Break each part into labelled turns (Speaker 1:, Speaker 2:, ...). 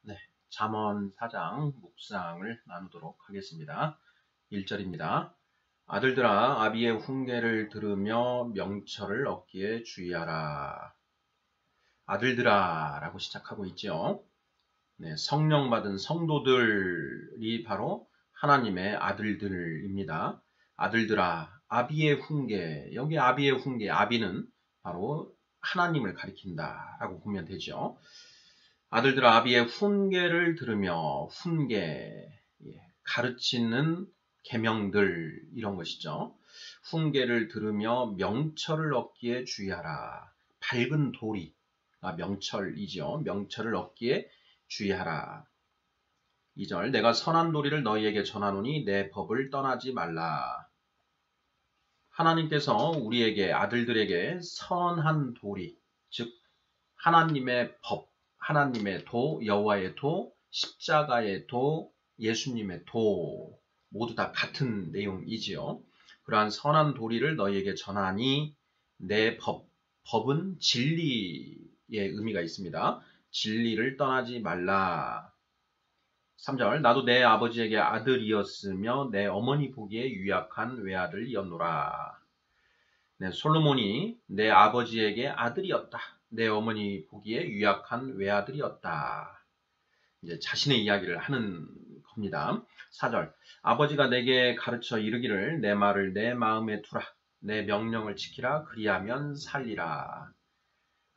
Speaker 1: 네, 잠언 4장 묵상을 나누도록 하겠습니다. 1절입니다. 아들들아 아비의 훈계를 들으며 명철을 얻기에 주의하라. 아들들아 라고 시작하고 있죠. 네, 성령 받은 성도들이 바로 하나님의 아들들입니다. 아들들아 아비의 훈계, 여기 아비의 훈계, 아비는 바로 하나님을 가리킨다 라고 보면 되죠. 아들들아 아비의 훈계를 들으며 훈계, 가르치는 계명들 이런 것이죠. 훈계를 들으며 명철을 얻기에 주의하라. 밝은 도리, 명철이죠. 명철을 얻기에 주의하라. 2절 내가 선한 도리를 너희에게 전하노니 내 법을 떠나지 말라. 하나님께서 우리에게 아들들에게 선한 도리, 즉 하나님의 법, 하나님의 도, 여호와의 도, 십자가의 도, 예수님의 도 모두 다 같은 내용이지요. 그러한 선한 도리를 너희에게 전하니 내 법, 법은 진리의 의미가 있습니다. 진리를 떠나지 말라. 3절 나도 내 아버지에게 아들이었으며 내 어머니 보기에 유약한 외아들이었노라. 네, 솔로몬이 내 아버지에게 아들이었다. 내 어머니 보기에 유약한 외아들이었다. 이제 자신의 이야기를 하는 겁니다. 4절 아버지가 내게 가르쳐 이르기를 내 말을 내 마음에 두라. 내 명령을 지키라. 그리하면 살리라.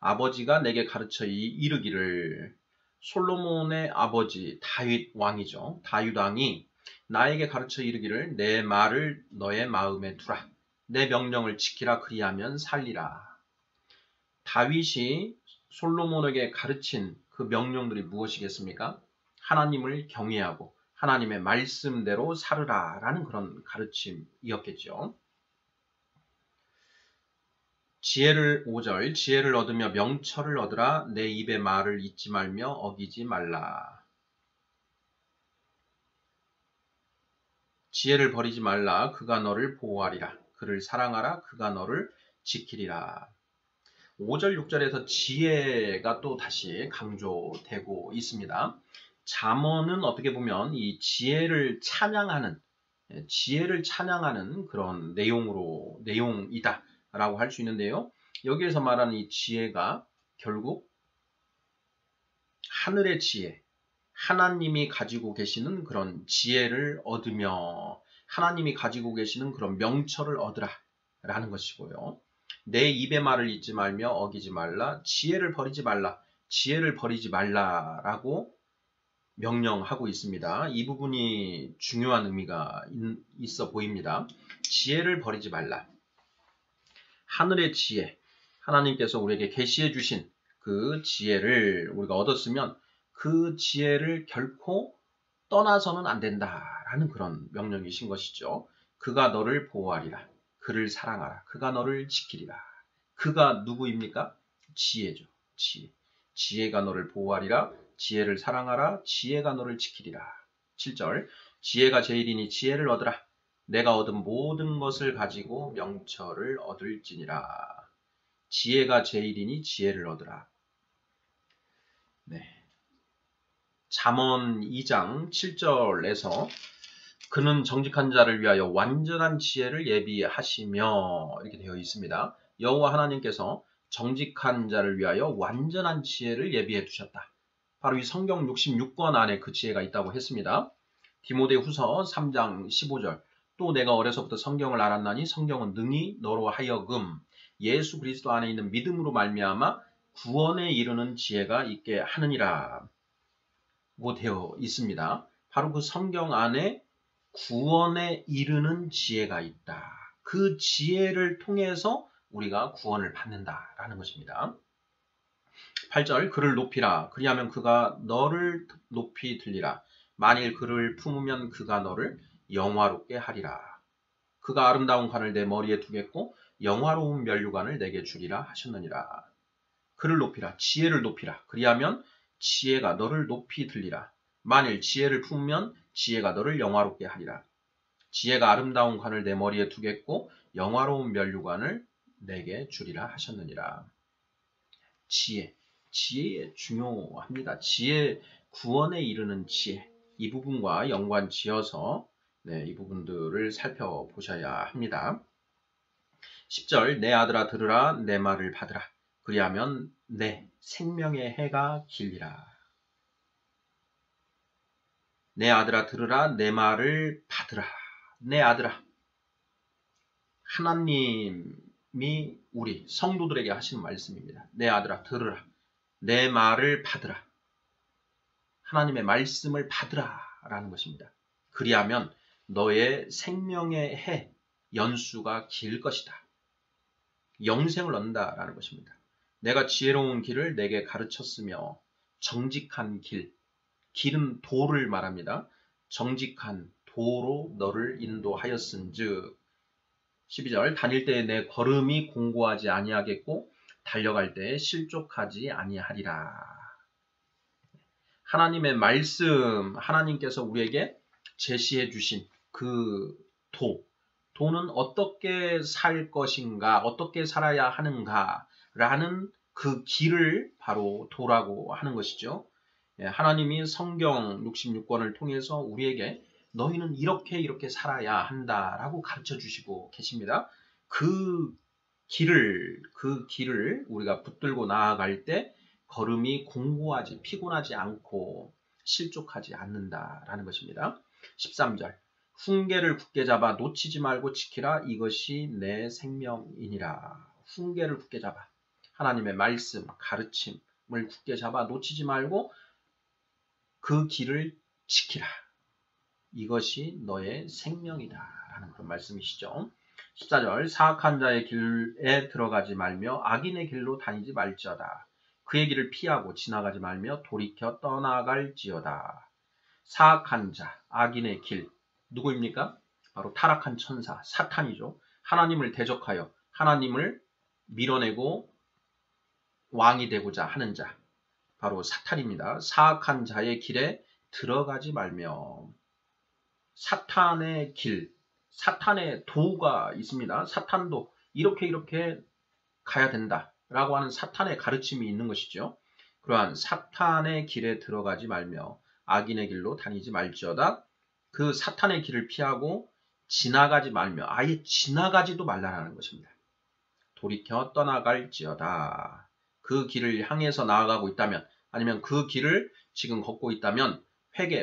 Speaker 1: 아버지가 내게 가르쳐 이르기를 솔로몬의 아버지 다윗 왕이죠. 다윗 왕이 나에게 가르쳐 이르기를 내 말을 너의 마음에 두라. 내 명령을 지키라. 그리하면 살리라. 다윗이 솔로몬에게 가르친 그 명령들이 무엇이겠습니까? 하나님을 경외하고 하나님의 말씀대로 살으라 라는 그런 가르침이었겠죠. 5절 지혜를 얻으며 명철을 얻으라. 내 입의 말을 잊지 말며 어기지 말라. 지혜를 버리지 말라. 그가 너를 보호하리라. 그를 사랑하라. 그가 너를 지키리라. 5절, 6절에서 지혜가 또 다시 강조되고 있습니다. 잠언은 어떻게 보면 이 지혜를 찬양하는 그런 내용이다 라고 할 수 있는데요. 여기에서 말하는 이 지혜가 결국 하늘의 지혜, 하나님이 가지고 계시는 그런 지혜를 얻으며 하나님이 가지고 계시는 그런 명철을 얻으라 라는 것이고요. 내 입의 말을 잊지 말며 어기지 말라. 지혜를 버리지 말라. 지혜를 버리지 말라라고 명령하고 있습니다. 이 부분이 중요한 의미가 있어 보입니다. 지혜를 버리지 말라. 하늘의 지혜, 하나님께서 우리에게 계시해 주신 그 지혜를 우리가 얻었으면 그 지혜를 결코 떠나서는 안 된다라는 그런 명령이신 것이죠. 그가 너를 보호하리라. 그를 사랑하라. 그가 너를 지키리라. 그가 누구입니까? 지혜죠. 지혜. 지혜가 너를 보호하리라. 지혜를 사랑하라. 지혜가 너를 지키리라. 7절 지혜가 제일이니 지혜를 얻으라. 내가 얻은 모든 것을 가지고 명철을 얻을지니라. 지혜가 제일이니 지혜를 얻으라. 네. 잠언 2장 7절에서 그는 정직한 자를 위하여 완전한 지혜를 예비하시며 이렇게 되어 있습니다. 여호와 하나님께서 정직한 자를 위하여 완전한 지혜를 예비해 두셨다. 바로 이 성경 66권 안에 그 지혜가 있다고 했습니다. 디모데후서 3장 15절 또 내가 어려서부터 성경을 알았나니 성경은 능히 너로 하여금 예수 그리스도 안에 있는 믿음으로 말미암아 구원에 이르는 지혜가 있게 하느니라 고 되어 있습니다. 바로 그 성경 안에 구원에 이르는 지혜가 있다. 그 지혜를 통해서 우리가 구원을 받는다라는 것입니다. 8절 그를 높이라. 그리하면 그가 너를 높이 들리라. 만일 그를 품으면 그가 너를 영화롭게 하리라. 그가 아름다운 관을 내 머리에 두겠고 영화로운 면류관을 내게 주리라 하셨느니라. 그를 높이라. 지혜를 높이라. 그리하면 지혜가 너를 높이 들리라. 만일 지혜를 품으면 지혜가 너를 영화롭게 하리라. 지혜가 아름다운 관을 내 머리에 두겠고 영화로운 면류관을 내게 주리라 하셨느니라. 지혜 중요합니다. 지혜 구원에 이르는 지혜, 이 부분과 연관 지어서 이 부분들을 살펴보셔야 합니다. 10절 내 아들아 들으라 내 말을 받으라 그리하면 내 생명의 해가 길리라. 내 아들아 들으라 내 말을 받으라. 내 아들아, 하나님이 우리 성도들에게 하시는 말씀입니다. 내 아들아 들으라 내 말을 받으라. 하나님의 말씀을 받으라 라는 것입니다. 그리하면 너의 생명의 해 연수가 길 것이다. 영생을 얻는다 라는 것입니다. 내가 지혜로운 길을 내게 가르쳤으며 정직한 길, 길은 도를 말합니다. 정직한 도로 너를 인도하였은즉 12절 다닐 때에 내 걸음이 공고하지 아니하겠고 달려갈 때에 실족하지 아니하리라. 하나님의 말씀, 하나님께서 우리에게 제시해 주신 그 도는 어떻게 살 것인가, 어떻게 살아야 하는가라는 그 길을 바로 도라고 하는 것이죠. 하나님이 성경 66권을 통해서 우리에게 너희는 이렇게 살아야 한다라고 가르쳐 주시고 계십니다. 그 길을 우리가 붙들고 나아갈 때 걸음이 공고하지, 피곤하지 않고 실족하지 않는다라는 것입니다. 13절 훈계를 굳게 잡아 놓치지 말고 지키라. 이것이 내 생명이니라. 훈계를 굳게 잡아. 하나님의 말씀, 가르침을 굳게 잡아 놓치지 말고 그 길을 지키라. 이것이 너의 생명이다 라는 그런 말씀이시죠. 14절 사악한 자의 길에 들어가지 말며 악인의 길로 다니지 말지어다. 그의 길을 피하고 지나가지 말며 돌이켜 떠나갈지어다. 사악한 자, 악인의 길, 누구입니까? 바로 타락한 천사, 사탄이죠. 하나님을 대적하여 하나님을 밀어내고 왕이 되고자 하는 자, 바로 사탄입니다. 사악한 자의 길에 들어가지 말며 사탄의 길, 사탄의 도가 있습니다. 사탄도 이렇게 가야 된다라고 하는 사탄의 가르침이 있는 것이죠. 그러한 사탄의 길에 들어가지 말며 악인의 길로 다니지 말지어다. 그 사탄의 길을 피하고 지나가지 말며 아예 지나가지도 말라라는 것입니다. 돌이켜 떠나갈지어다. 그 길을 향해서 나아가고 있다면 아니면 그 길을 지금 걷고 있다면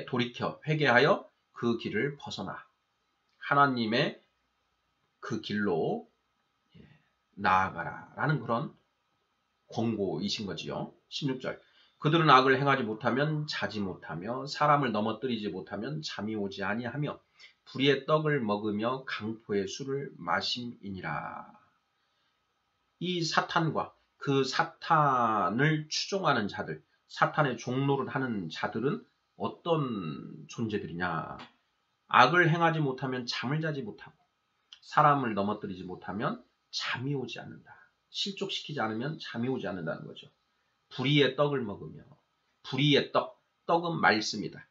Speaker 1: 돌이켜 회개하여 그 길을 벗어나 하나님의 그 길로 나아가라 라는 그런 권고이신 거지요. 16절 그들은 악을 행하지 못하면 자지 못하며 사람을 넘어뜨리지 못하면 잠이 오지 아니하며 불의의 떡을 먹으며 강포의 술을 마심이니라. 이 사탄과 그 사탄을 추종하는 자들, 사탄의 종로를 하는 자들은 어떤 존재들이냐. 악을 행하지 못하면 잠을 자지 못하고 사람을 넘어뜨리지 못하면 잠이 오지 않는다. 실족시키지 않으면 잠이 오지 않는다는 거죠. 불의의 떡을 먹으며 불의의 떡은 말씀이다.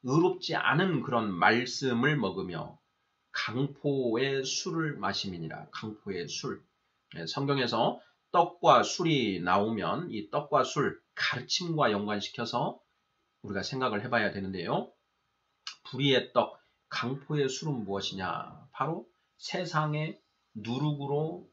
Speaker 1: 의롭지 않은 그런 말씀을 먹으며 강포의 술을 마심이니라. 강포의 술. 성경에서 떡과 술이 나오면 이 떡과 술, 가르침과 연관시켜서 우리가 생각을 해봐야 되는데요. 불의의 떡, 강포의 술은 무엇이냐? 바로 세상의 누룩으로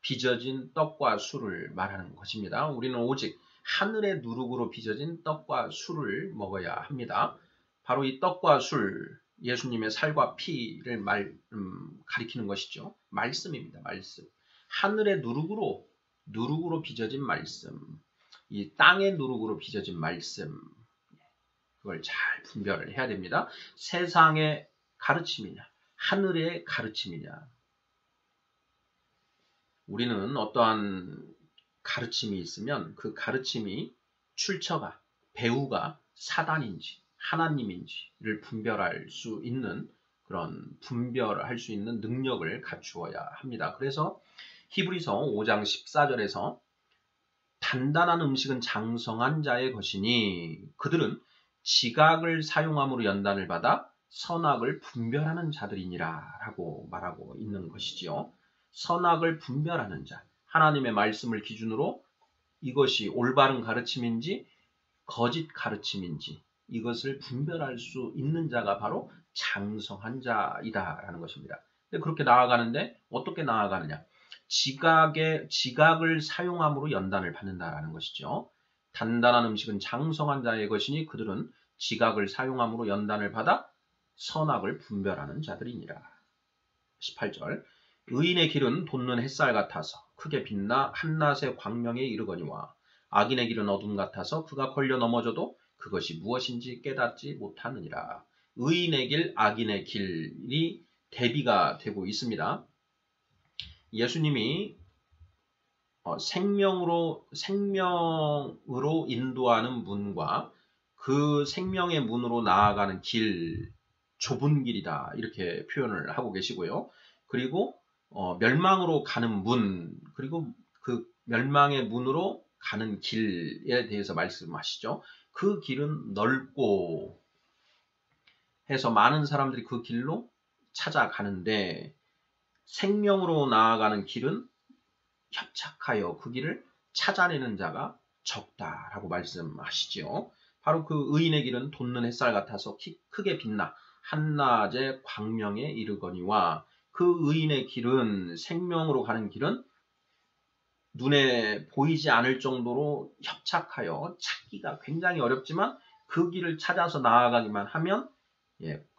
Speaker 1: 빚어진 떡과 술을 말하는 것입니다. 우리는 오직 하늘의 누룩으로 빚어진 떡과 술을 먹어야 합니다. 바로 이 떡과 술, 예수님의 살과 피를 가리키는 것이죠. 말씀입니다. 말씀. 하늘의 누룩으로 빚어진 말씀, 이 땅의 누룩으로 빚어진 말씀, 그걸 잘 분별을 해야 됩니다. 세상의 가르침이냐, 하늘의 가르침이냐. 우리는 어떠한 가르침이 있으면 그 가르침이 출처가, 배우가 사단인지 하나님인지를 분별할 수 있는 그런 분별할 수 있는 능력을 갖추어야 합니다. 그래서 히브리서 5장 14절에서 단단한 음식은 장성한 자의 것이니 그들은 지각을 사용함으로 연단을 받아 선악을 분별하는 자들이니라 라고 말하고 있는 것이지요. 선악을 분별하는 자, 하나님의 말씀을 기준으로 이것이 올바른 가르침인지 거짓 가르침인지 이것을 분별할 수 있는 자가 바로 장성한 자이다라는 것입니다. 근데 그렇게 나아가는데 어떻게 나아가느냐? 지각을 사용함으로 연단을 받는다라는 것이죠. 단단한 음식은 장성한 자의 것이니 그들은 지각을 사용함으로 연단을 받아 선악을 분별하는 자들이니라. 18절 의인의 길은 돋는 햇살 같아서 크게 빛나 한낮의 광명에 이르거니와 악인의 길은 어둠 같아서 그가 걸려 넘어져도 그것이 무엇인지 깨닫지 못하느니라. 의인의 길, 악인의 길이 대비가 되고 있습니다. 예수님이 생명으로 인도하는 문과 그 생명의 문으로 나아가는 길, 좁은 길이다 이렇게 표현을 하고 계시고요. 그리고 멸망으로 가는 문, 그리고 그 멸망의 문으로 가는 길에 대해서 말씀하시죠. 그 길은 넓고 해서 많은 사람들이 그 길로 찾아가는데 생명으로 나아가는 길은 협착하여 그 길을 찾아내는 자가 적다라고 말씀하시죠. 바로 그 의인의 길은 돋는 햇살 같아서 크게 빛나 한낮의 광명에 이르거니와 그 의인의 길은 생명으로 가는 길은 눈에 보이지 않을 정도로 협착하여 찾기가 굉장히 어렵지만 그 길을 찾아서 나아가기만 하면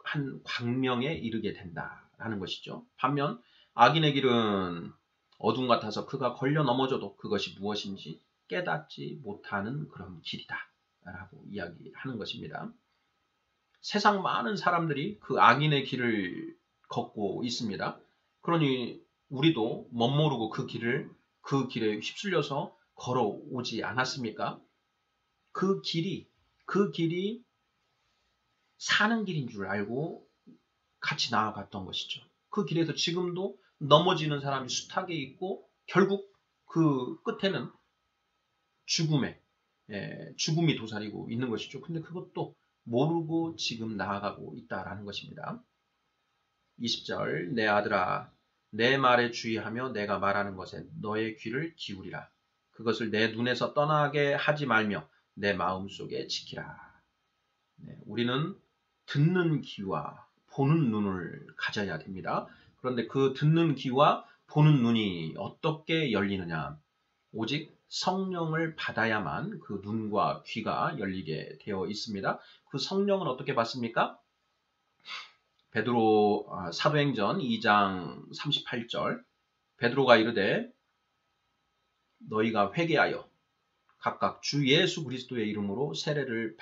Speaker 1: 한 광명에 이르게 된다라는 것이죠. 반면 악인의 길은 어둠 같아서 그가 걸려 넘어져도 그것이 무엇인지 깨닫지 못하는 그런 길이다 라고 이야기하는 것입니다. 세상 많은 사람들이 그 악인의 길을 걷고 있습니다. 그러니 우리도 멋모르고 그 길에 휩쓸려서 걸어오지 않았습니까? 그 길이 사는 길인 줄 알고 같이 나아갔던 것이죠. 그 길에서 지금도 넘어지는 사람이 숱하게 있고 결국 그 끝에는 죽음이 도사리고 있는 것이죠. 근데 그것도 모르고 지금 나아가고 있다라는 것입니다. 20절 내 아들아 내 말에 주의하며 내가 말하는 것에 너의 귀를 기울이라. 그것을 내 눈에서 떠나게 하지 말며 내 마음속에 지키라. 우리는 듣는 귀와 보는 눈을 가져야 됩니다. 그런데 그 듣는 귀와 보는 눈이 어떻게 열리느냐? 오직 성령을 받아야만 그 눈과 귀가 열리게 되어 있습니다. 그 성령은 어떻게 받습니까? 베드로 사도행전 2장 38절 베드로가 이르되 너희가 회개하여 각각 주 예수 그리스도의 이름으로 세례를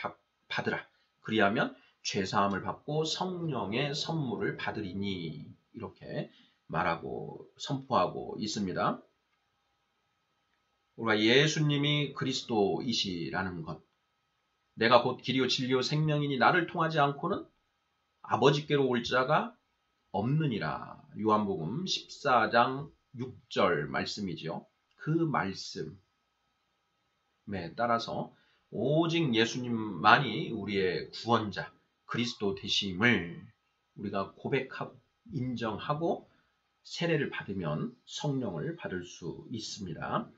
Speaker 1: 받으라. 그리하면 죄사함을 받고 성령의 선물을 받으리니 이렇게 말하고 선포하고 있습니다. 우리가 예수님이 그리스도이시라는 것, 내가 곧 길이요 진리요 생명이니 나를 통하지 않고는 아버지께로 올 자가 없느니라. 요한복음 14장 6절 말씀이지요. 그 말씀에 따라서 오직 예수님만이 우리의 구원자, 그리스도 되심을 우리가 고백하고 인정하고 세례를 받으면 성령을 받을 수 있습니다.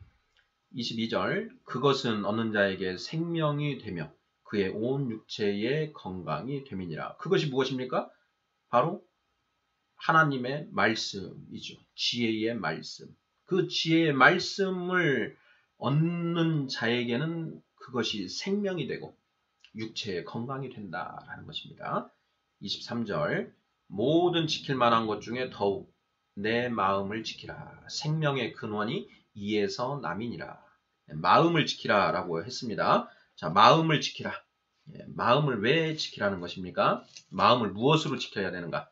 Speaker 1: 22절 그것은 얻는 자에게 생명이 되며 그의 온 육체의 건강이 됨이니라. 그것이 무엇입니까? 바로 하나님의 말씀이죠. 지혜의 말씀. 그 지혜의 말씀을 얻는 자에게는 그것이 생명이 되고 육체의 건강이 된다라는 것입니다. 23절 모든 지킬 만한 것 중에 더욱 내 마음을 지키라. 생명의 근원이 이에서 남이니라. 마음을 지키라 라고 했습니다. 자, 마음을 지키라. 마음을 왜 지키라는 것입니까? 마음을 무엇으로 지켜야 되는가?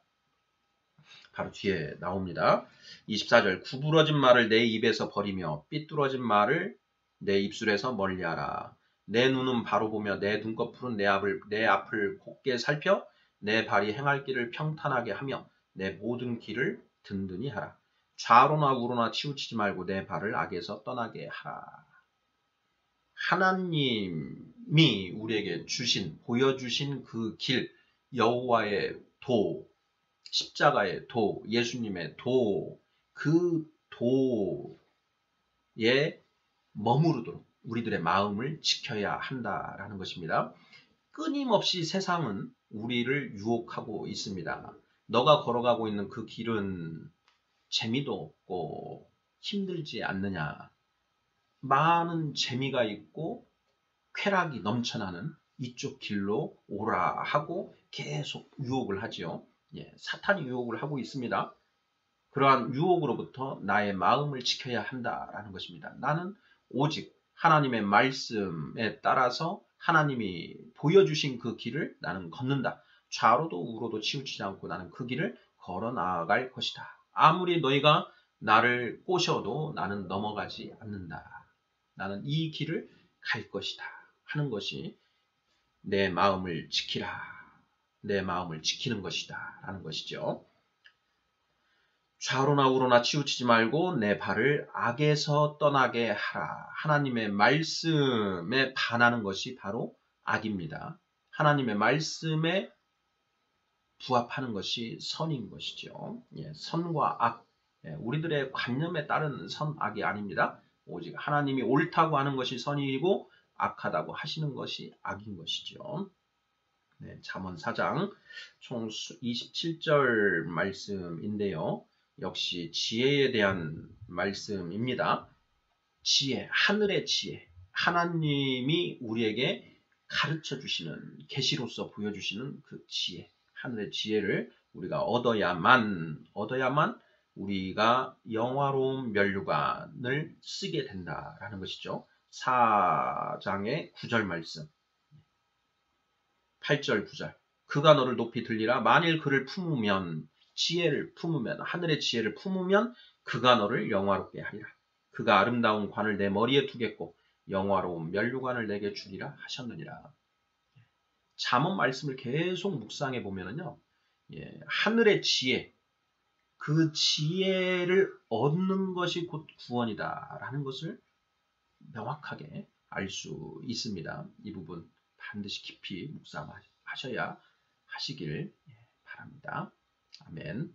Speaker 1: 바로 뒤에 나옵니다. 24절 구부러진 말을 내 입에서 버리며 삐뚤어진 말을 내 입술에서 멀리하라. 내 눈은 바로 보며 내 눈꺼풀은 내 앞을 곱게 살펴 내 발이 행할 길을 평탄하게 하며 내 모든 길을 든든히 하라. 좌로나 우로나 치우치지 말고 내 발을 악에서 떠나게 하라. 하나님이 우리에게 보여주신 그 길, 여호와의 도, 십자가의 도, 예수님의 도, 그 도에 머무르도록 우리들의 마음을 지켜야 한다라는 것입니다. 끊임없이 세상은 우리를 유혹하고 있습니다. 너가 걸어가고 있는 그 길은 재미도 없고 힘들지 않느냐. 많은 재미가 있고 쾌락이 넘쳐나는 이쪽 길로 오라 하고 계속 유혹을 하지요. 사탄이 유혹을 하고 있습니다. 그러한 유혹으로부터 나의 마음을 지켜야 한다라는 것입니다. 나는 오직 하나님의 말씀에 따라서 하나님이 보여주신 그 길을 나는 걷는다. 좌로도 우로도 치우치지 않고 나는 그 길을 걸어 나아갈 것이다. 아무리 너희가 나를 꼬셔도 나는 넘어가지 않는다. 나는 이 길을 갈 것이다 하는 것이 내 마음을 지키라. 내 마음을 지키는 것이다 라는 것이죠. 좌로나 우로나 치우치지 말고 내 발을 악에서 떠나게 하라. 하나님의 말씀에 반하는 것이 바로 악입니다. 하나님의 말씀에 부합하는 것이 선인 것이죠. 선과 악, 우리들의 관념에 따른 선, 악이 아닙니다. 오직 하나님이 옳다고 하는 것이 선이고 악하다고 하시는 것이 악인 것이죠. 잠언 4장 총 27절 말씀인데요. 역시 지혜에 대한 말씀입니다. 지혜, 하늘의 지혜, 하나님이 우리에게 가르쳐 주시는, 계시로서 보여주시는 그 지혜, 하늘의 지혜를 우리가 얻어야만 우리가 영화로운 면류관을 쓰게 된다라는 것이죠. 4장의 9절 말씀, 8절 9절. 그가 너를 높이 들리라. 만일 그를 품으면, 지혜를 품으면, 하늘의 지혜를 품으면 그가 너를 영화롭게 하리라. 그가 아름다운 관을 내 머리에 두겠고 영화로운 면류관을 내게 주리라 하셨느니라. 잠언 말씀을 계속 묵상해 보면은요, 하늘의 지혜, 그 지혜를 얻는 것이 곧 구원이다라는 것을 명확하게 알 수 있습니다. 이 부분 반드시 깊이 묵상하셔야 하시길 바랍니다. 아멘.